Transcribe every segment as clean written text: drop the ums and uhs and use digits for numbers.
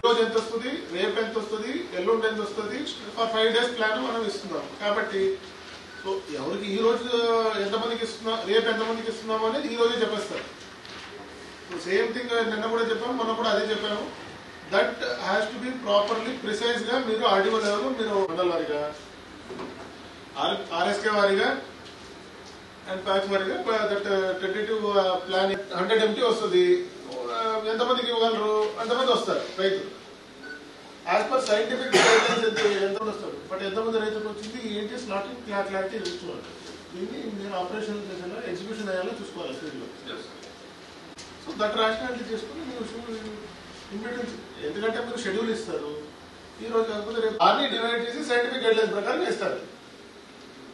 రోజు ఎంత వస్తుంది, రేపు ఎంత వస్తుంది, ఎల్లుండి ఎంత వస్తుంది, ఫర్ 5 days ప్లాన్ మనం ఇస్తున్నాం. కాబట్టి సో ఎవరికి ఈ రోజు ఎంతమందికి ఇస్తున్నాం, రేపు ఎంతమందికి ఇస్తున్నాము అనేది ఈ రోజే చెప్పేస్తారు. సేమ్ థింగ్ నిన్న కూడా చెప్పాము, మొన్న కూడా అదే చెప్పాము. That has to be properly precise గా మీరు ఆర్డీఓ లెవెల్, మీరు మండల వారిగా, ఆర్ఎస్కే వారిగా అండ్ ప్యాక్స్ వారిగా దట్ టెంటేటివ్ ప్లాన్ 100 MT వస్తుంది, ఎంతమందికి ఇవ్వగలరు అంతమంది వస్తారు రైతులు. యాజ్ పర్ సైంటిఫిక్ ఎంతమంది వస్తారు, బట్ ఎంతమంది రైతులకు వచ్చింది ఏంటి స్లాటింగ్ క్లారిటీ చూసుకోవాలి. దీన్ని మీరు ఆపరేషన్ చేసేలా ఎగ్జిక్యూషన్ అయ్యేలా చూసుకోవాలి ఫీల్డ్లో. సో దట్ రేషనాలిటీ చేసుకుని మీరు ఇంపార్టెన్స్, ఎందుకంటే మీరు షెడ్యూల్ ఇస్తారు, ఈ రోజు కాకపోతే రేపు అన్ని డివైడ్ చేసి సైంటిఫిక్ గైడ్లైన్స్ ప్రకారం ఇస్తారు.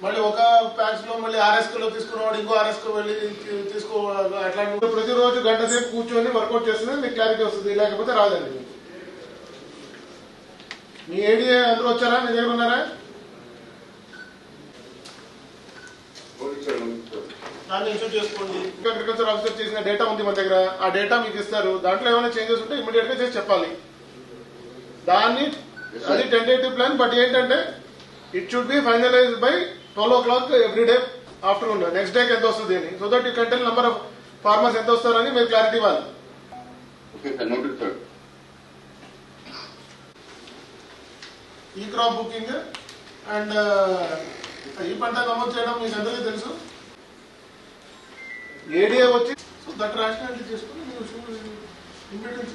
మళ్ళీ ఒక ప్యాక్స్ లో మళ్ళీ ఆర్ఎస్కేలో తీసుకున్నవాడు ఇంకో ఆర్ఎస్కో వెళ్ళి తీసుకోవాలి. అట్లాంటి ప్రతిరోజు గంట సేపు కూర్చొని వర్కౌట్ చేస్తుంది, మీకు క్లారిటీ వస్తుంది, లేకపోతే రాదండి. మీ ఏడియా అందరూ వచ్చారా, మీ దగ్గర ఉన్నారా? దాన్ని ఇన్స్యూర్ చేసుకోండి. ఇంకా అగ్రికల్చర్ ఆఫీసర్ చేసిన డేటా ఉంది మన దగ్గర, ఆ డేటా మీకు ఇస్తారు. దాంట్లో ఏమైనా చేంజెస్ ఉంటే ఇమీడియట్ గా చేసి చెప్పాలి. దాన్ని అది టెంటేటివ్ ప్లాన్, బట్ ఏంటంటే it should be finalised by 12 o'clock every day afternoon. Next డేకి ఎంత వస్తుంది అని, so that you can tell number of farmers ఎంత వస్తారని మీరు క్లారిటీ ఇవ్వాలి. ఈ క్రాప్ బుకింగ్ అండ్ ఈ పంట నమోదు చేయడం మీకు అందరికీ తెలుసు. ఏడియా వచ్చి సో దట్ రేషనాలిటీ చేసుకుని మీరు ఇంపార్టెన్స్